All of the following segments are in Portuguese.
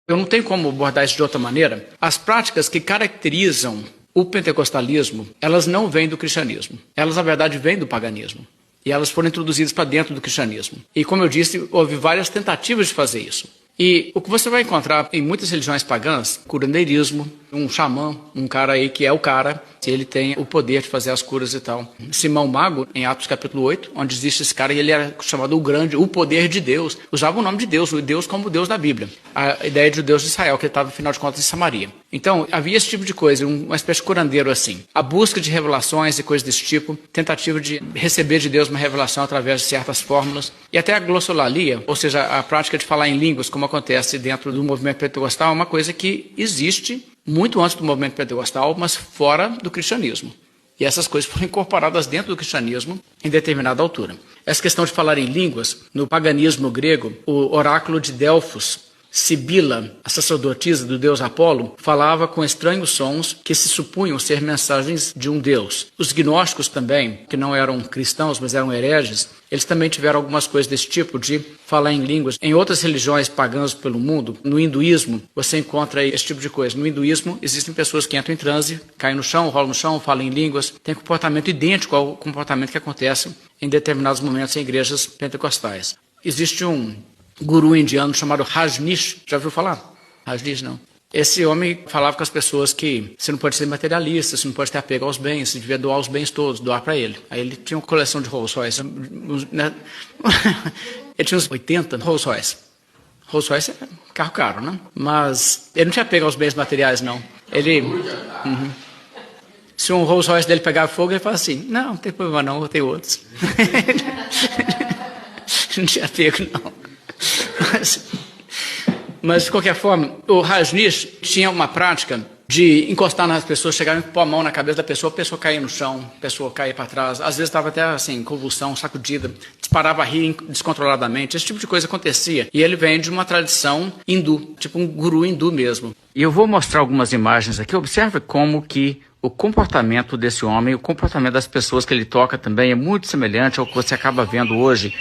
Eu não tenho como abordar isso de outra maneira. As práticas que caracterizam o pentecostalismo, elas não vêm do cristianismo. Elas, na verdade, vêm do paganismo. E elas foram introduzidas para dentro do cristianismo. E, como eu disse, houve várias tentativas de fazer isso. E o que você vai encontrar em muitas religiões pagãs, curandeirismo, um xamã, um cara aí que é o cara, ele tem o poder de fazer as curas e tal. Simão Mago, em Atos capítulo 8, onde existe esse cara, e ele era chamado o grande, o poder de Deus. Usava o nome de Deus, o Deus como o Deus da Bíblia. A ideia de Deus de Israel, que estava, afinal de contas, em Samaria. Então, havia esse tipo de coisa, uma espécie de curandeiro assim. A busca de revelações e coisas desse tipo, tentativa de receber de Deus uma revelação através de certas fórmulas. E até a glossolalia, ou seja, a prática de falar em línguas, como acontece dentro do movimento pentecostal, é uma coisa que existe muito antes do movimento pentecostal, mas fora do cristianismo. E essas coisas foram incorporadas dentro do cristianismo em determinada altura. Essa questão de falar em línguas, no paganismo grego, o oráculo de Delfos, Sibila, a sacerdotisa do deus Apolo, falava com estranhos sons que se supunham ser mensagens de um deus. Os gnósticos também, que não eram cristãos, mas eram hereges, eles também tiveram algumas coisas desse tipo, de falar em línguas. Em outras religiões pagãs pelo mundo, no hinduísmo, você encontra esse tipo de coisa. No hinduísmo, existem pessoas que entram em transe, caem no chão, rolam no chão, falam em línguas, tem comportamento idêntico ao comportamento que acontece em determinados momentos em igrejas pentecostais. Existe um guru indiano chamado Rajneesh. Já ouviu falar? Rajneesh, não. Esse homem falava com as pessoas que você não pode ser materialista, você não pode ter apego aos bens, você devia doar os bens todos, doar para ele. Aí ele tinha uma coleção de Rolls Royce. Ele tinha uns 80 Rolls Royce. Rolls Royce é carro caro, né? Mas ele não tinha apego aos bens materiais, não. Ele... Se um Rolls Royce dele pegava fogo, ele falava assim, não tem problema não, eu tenho outros. Não tinha apego, não. Mas, de qualquer forma, o Rajneesh tinha uma prática de encostar nas pessoas, chegar e pôr a mão na cabeça da pessoa, a pessoa caía no chão, a pessoa caía para trás, às vezes estava até assim, convulsão, sacudida, disparava a rir descontroladamente, esse tipo de coisa acontecia. E ele vem de uma tradição hindu, tipo um guru hindu mesmo. E eu vou mostrar algumas imagens aqui, observe como que o comportamento desse homem, o comportamento das pessoas que ele toca também é muito semelhante ao que você acaba vendo hoje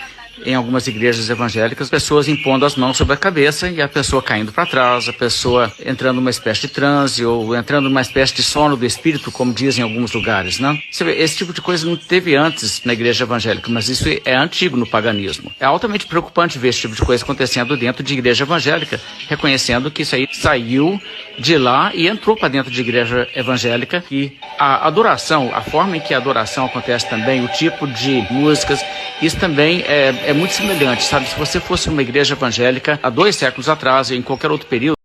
em algumas igrejas evangélicas, pessoas impondo as mãos sobre a cabeça e a pessoa caindo para trás, a pessoa entrando numa espécie de transe ou entrando numa espécie de sono do espírito, como dizem em alguns lugares, né? Você vê, esse tipo de coisa não teve antes na igreja evangélica, mas isso é antigo no paganismo. É altamente preocupante ver esse tipo de coisa acontecendo dentro de igreja evangélica, reconhecendo que isso aí saiu de lá e entrou para dentro de igreja evangélica, e a adoração, a forma em que a adoração acontece também, o tipo de músicas, isso também é muito semelhante, sabe? Se você fosse numa igreja evangélica há 2 séculos atrás, em qualquer outro período,